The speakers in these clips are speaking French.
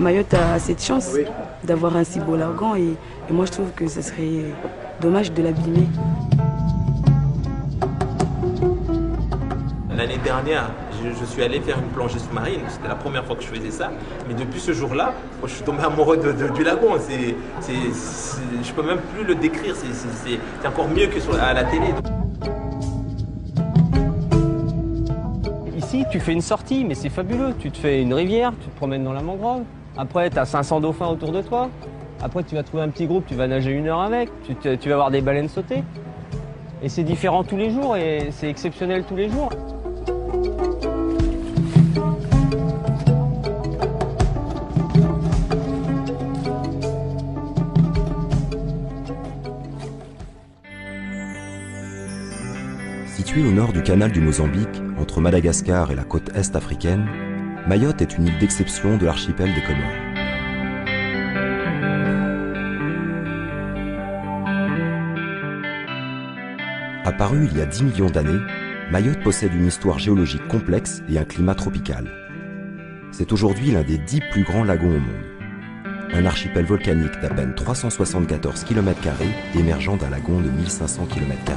Mayotte a cette chance d'avoir un si beau lagon et moi je trouve que ce serait dommage de l'abîmer. L'année dernière, je suis allé faire une plongée sous-marine. C'était la première fois que je faisais ça. Mais depuis ce jour-là, je suis tombé amoureux du lagon. Je ne peux même plus le décrire. C'est encore mieux que à la télé. Ici, tu fais une sortie, mais c'est fabuleux. Tu te fais une rivière, tu te promènes dans la mangrove. Après, tu as 500 dauphins autour de toi. Après, tu vas trouver un petit groupe, tu vas nager 1 heure avec. Tu vas voir des baleines sauter. Et c'est différent tous les jours et c'est exceptionnel tous les jours. Située au nord du canal du Mozambique, entre Madagascar et la côte est africaine, Mayotte est une île d'exception de l'archipel des Comores. Apparue il y a 10 millions d'années, Mayotte possède une histoire géologique complexe et un climat tropical. C'est aujourd'hui l'un des 10 plus grands lagons au monde. Un archipel volcanique d'à peine 374 km² émergeant d'un lagon de 1500 km².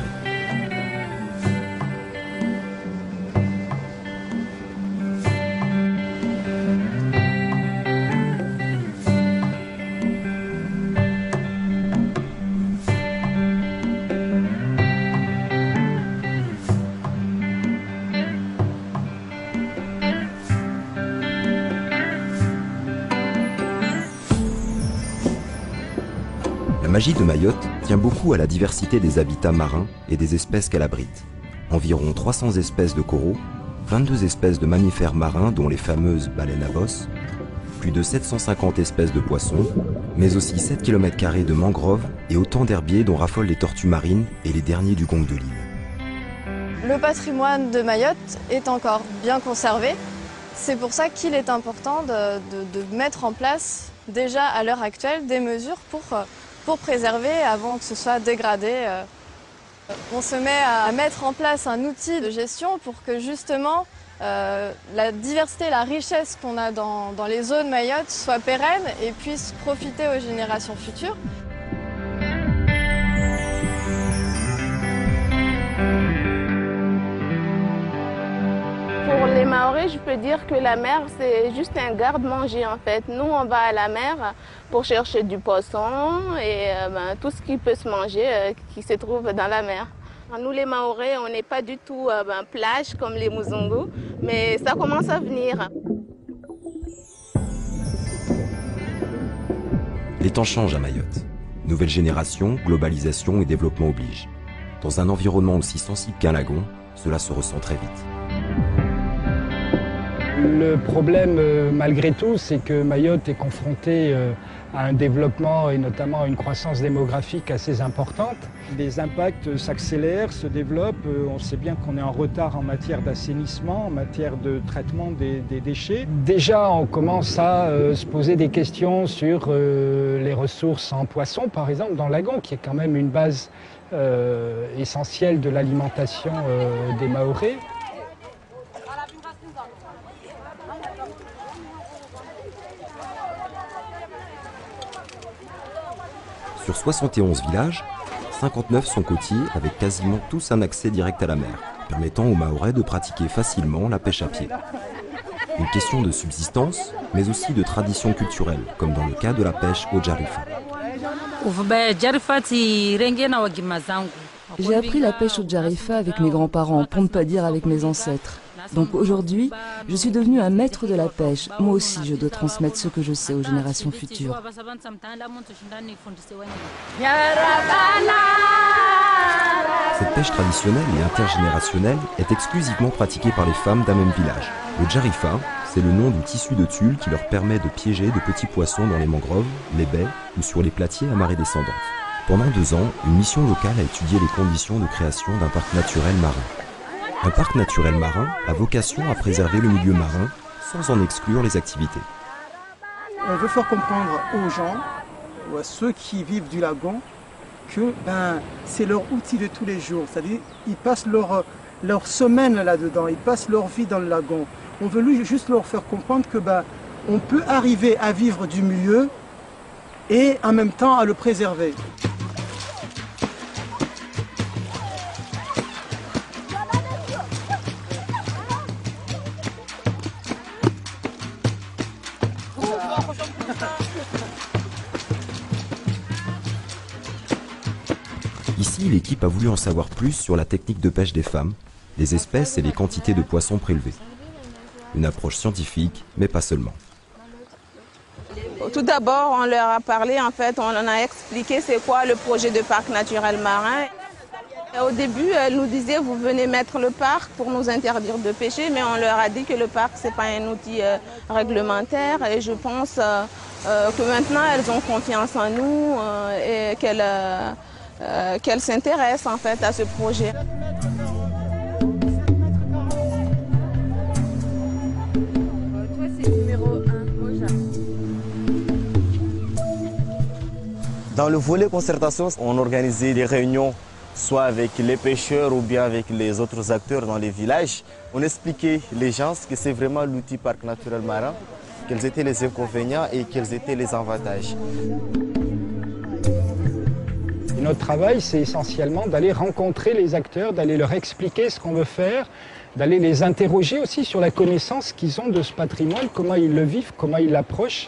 La magie de Mayotte tient beaucoup à la diversité des habitats marins et des espèces qu'elle abrite. Environ 300 espèces de coraux, 22 espèces de mammifères marins dont les fameuses baleines à bosse, plus de 750 espèces de poissons, mais aussi 7 km² de mangroves et autant d'herbiers dont raffolent les tortues marines et les derniers du gong de l'île. Le patrimoine de Mayotte est encore bien conservé. C'est pour ça qu'il est important de mettre en place déjà à l'heure actuelle des mesures pour préserver avant que ce soit dégradé. On se met à mettre en place un outil de gestion pour que justement la diversité, la richesse qu'on a dans les zones Mayotte soit pérenne et puisse profiter aux générations futures. Pour les Mahorais, je peux dire que la mer, c'est juste un garde-manger en fait. Nous, on va à la mer pour chercher du poisson et tout ce qui peut se manger qui se trouve dans la mer. Nous, les Mahorais, on n'est pas du tout plage comme les Muzungu, mais ça commence à venir. Les temps changent à Mayotte. Nouvelle génération, globalisation et développement obligent. Dans un environnement aussi sensible qu'un lagon, cela se ressent très vite. Le problème, malgré tout, c'est que Mayotte est confrontée à un développement et notamment à une croissance démographique assez importante. Les impacts s'accélèrent, se développent. On sait bien qu'on est en retard en matière d'assainissement, en matière de traitement des déchets. Déjà, on commence à se poser des questions sur les ressources en poissons, par exemple, dans le lagon, qui est quand même une base essentielle de l'alimentation des Mahorais. Sur 71 villages, 59 sont côtiers avec quasiment tous un accès direct à la mer, permettant aux Mahorais de pratiquer facilement la pêche à pied. Une question de subsistance, mais aussi de tradition culturelle, comme dans le cas de la pêche au Jarifa. J'ai appris la pêche au Jarifa avec mes grands-parents, pour ne pas dire avec mes ancêtres. Donc aujourd'hui, je suis devenu un maître de la pêche. Moi aussi, je dois transmettre ce que je sais aux générations futures. Cette pêche traditionnelle et intergénérationnelle est exclusivement pratiquée par les femmes d'un même village. Le Jarifa, c'est le nom du tissu de tulle qui leur permet de piéger de petits poissons dans les mangroves, les baies ou sur les platiers à marée descendante. Pendant 2 ans, une mission locale a étudié les conditions de création d'un parc naturel marin. Un parc naturel marin a vocation à préserver le milieu marin sans en exclure les activités. On veut faire comprendre aux gens, ou à ceux qui vivent du lagon, que c'est leur outil de tous les jours. C'est-à-dire ils passent leur semaine là-dedans, ils passent leur vie dans le lagon. On veut juste leur faire comprendre que on peut arriver à vivre du milieu et en même temps à le préserver. Ici, l'équipe a voulu en savoir plus sur la technique de pêche des femmes, les espèces et les quantités de poissons prélevés. Une approche scientifique, mais pas seulement. Tout d'abord, on leur a parlé, en fait, on en a expliqué c'est quoi le projet de parc naturel marin. Et au début, elles nous disaient, vous venez mettre le parc pour nous interdire de pêcher, mais on leur a dit que le parc, ce n'est pas un outil réglementaire. Et je pense que maintenant, elles ont confiance en nous et qu'elles s'intéressent en fait à ce projet. Dans le volet concertation, on organisait des réunions soit avec les pêcheurs ou bien avec les autres acteurs dans les villages. On expliquait les gens que c'est vraiment l'outil parc naturel marin, quels étaient les inconvénients et quels étaient les avantages. Et notre travail, c'est essentiellement d'aller rencontrer les acteurs, d'aller leur expliquer ce qu'on veut faire, d'aller les interroger aussi sur la connaissance qu'ils ont de ce patrimoine, comment ils le vivent, comment ils l'approchent,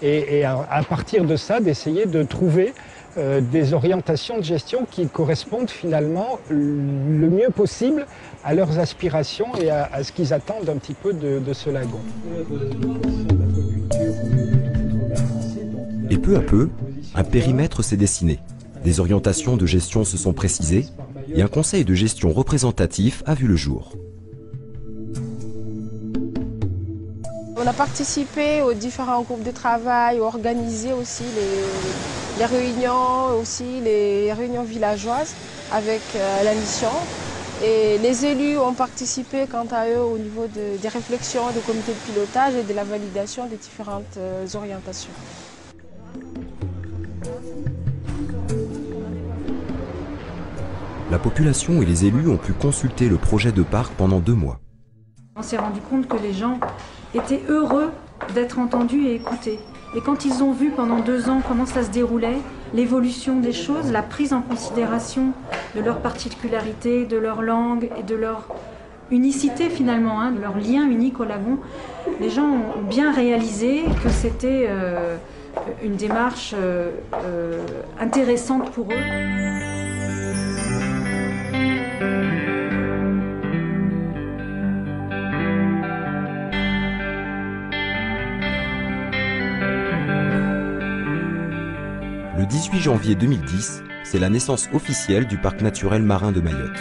et à partir de ça, d'essayer de trouver des orientations de gestion qui correspondent finalement le mieux possible à leurs aspirations et à ce qu'ils attendent un petit peu de ce lagon. Et peu à peu, un périmètre s'est dessiné. Des orientations de gestion se sont précisées et un conseil de gestion représentatif a vu le jour. On a participé aux différents groupes de travail, organisé aussi les réunions, aussi les réunions villageoises avec la mission. Et les élus ont participé quant à eux au niveau des réflexions, du comité de pilotage et de la validation des différentes orientations. La population et les élus ont pu consulter le projet de parc pendant 2 mois. On s'est rendu compte que les gens étaient heureux d'être entendus et écoutés. Et quand ils ont vu pendant 2 ans comment ça se déroulait, l'évolution des choses, la prise en considération de leurs particularités, de leur langue et de leur unicité finalement, de leur lien unique au lagon, les gens ont bien réalisé que c'était une démarche intéressante pour eux. Le 18 janvier 2010, c'est la naissance officielle du parc naturel marin de Mayotte.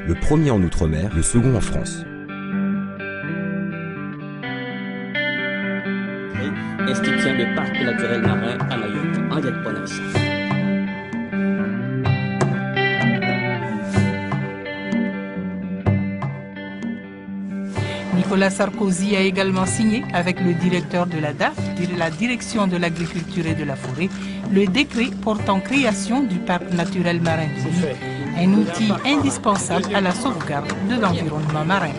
Le premier en Outre-mer, le second en France. Institution de parc naturel marin à Mayotte, en Yat-Ponavisa. Nicolas Sarkozy a également signé avec le directeur de la DAF, de la Direction de l'Agriculture et de la Forêt, le décret portant création du parc naturel marin de Nuit, un outil indispensable à la sauvegarde de l'environnement marin.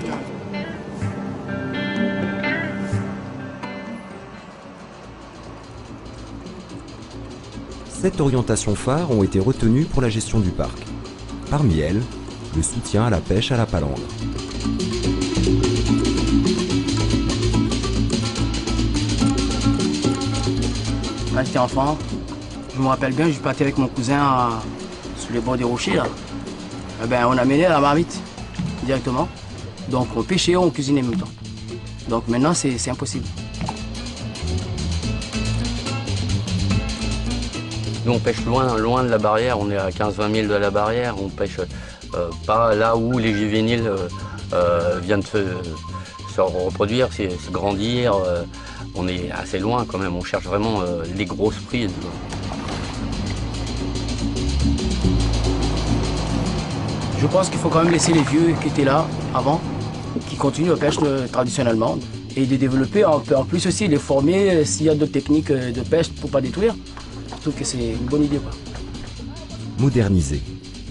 Sept orientations phares ont été retenues pour la gestion du parc. Parmi elles, le soutien à la pêche à la palangre. Quand j'étais enfant, je me rappelle bien, je partais avec mon cousin sur les bords des rochers là. Eh ben, on amenait la marmite directement. Donc on pêchait, on cuisinait en même temps. Donc maintenant c'est impossible. Nous on pêche loin de la barrière, on est à 15-20 000 de la barrière, on pêche pas là où les juvéniles viennent se reproduire, se grandir. On est assez loin quand même, on cherche vraiment les grosses prises. Je pense qu'il faut quand même laisser les vieux qui étaient là avant, qui continuent à pêcher traditionnellement, et de développer en plus aussi, les former s'il y a d'autres techniques de pêche pour ne pas détruire. Je trouve que c'est une bonne idée, quoi. Moderniser,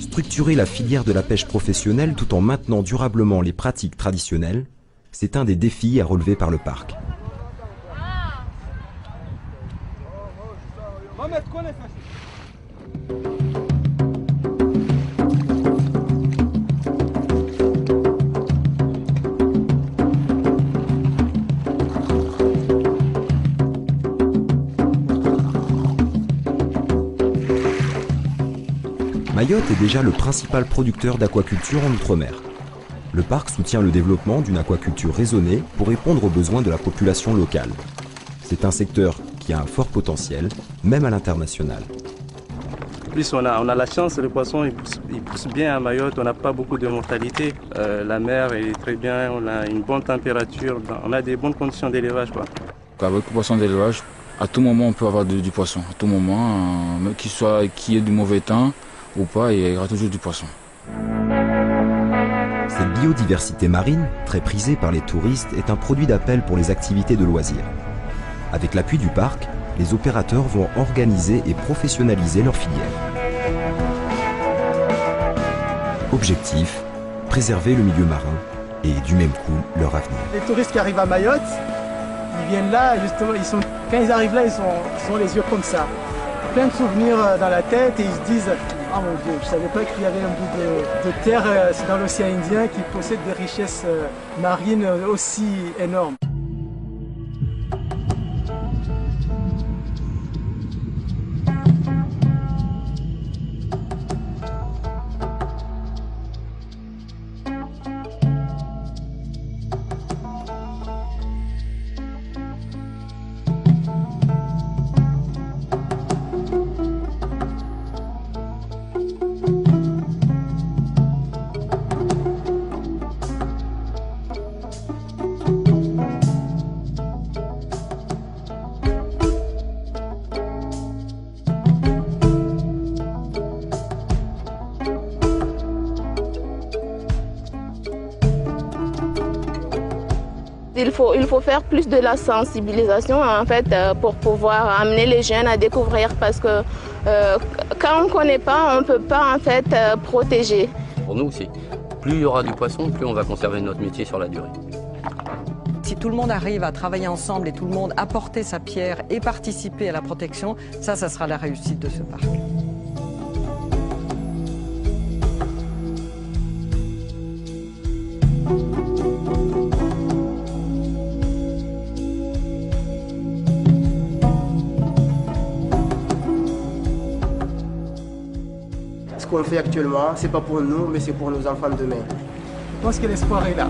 structurer la filière de la pêche professionnelle tout en maintenant durablement les pratiques traditionnelles, c'est un des défis à relever par le parc. Mayotte est déjà le principal producteur d'aquaculture en Outre-mer. Le parc soutient le développement d'une aquaculture raisonnée pour répondre aux besoins de la population locale. C'est un secteur qui a un fort potentiel, même à l'international. En plus, on a la chance, le poisson il pousse bien à Mayotte, on n'a pas beaucoup de mortalité. La mer est très bien, on a une bonne température, on a des bonnes conditions d'élevage. Avec le poisson d'élevage, à tout moment on peut avoir du poisson. À tout moment, qu'il y ait du mauvais temps ou pas, il y aura toujours du poisson. Cette biodiversité marine, très prisée par les touristes, est un produit d'appel pour les activités de loisirs. Avec l'appui du parc, les opérateurs vont organiser et professionnaliser leur filière. Objectif, préserver le milieu marin et du même coup leur avenir. Les touristes qui arrivent à Mayotte, ils viennent là, justement, quand ils arrivent là, ils ont les yeux comme ça. Plein de souvenirs dans la tête et ils se disent « Ah mon Dieu, je ne savais pas qu'il y avait un bout de terre dans l'océan Indien qui possède des richesses marines aussi énormes. » Il faut faire plus de la sensibilisation en fait pour pouvoir amener les jeunes à découvrir parce que quand on ne connaît pas, on ne peut pas en fait protéger. Pour nous, c'est plus il y aura du poisson, plus on va conserver notre métier sur la durée. Si tout le monde arrive à travailler ensemble et tout le monde apporter sa pierre et participer à la protection, ça sera la réussite de ce parc. Ce qu'on fait actuellement, c'est pas pour nous, mais c'est pour nos enfants de demain. Je pense que l'espoir est là.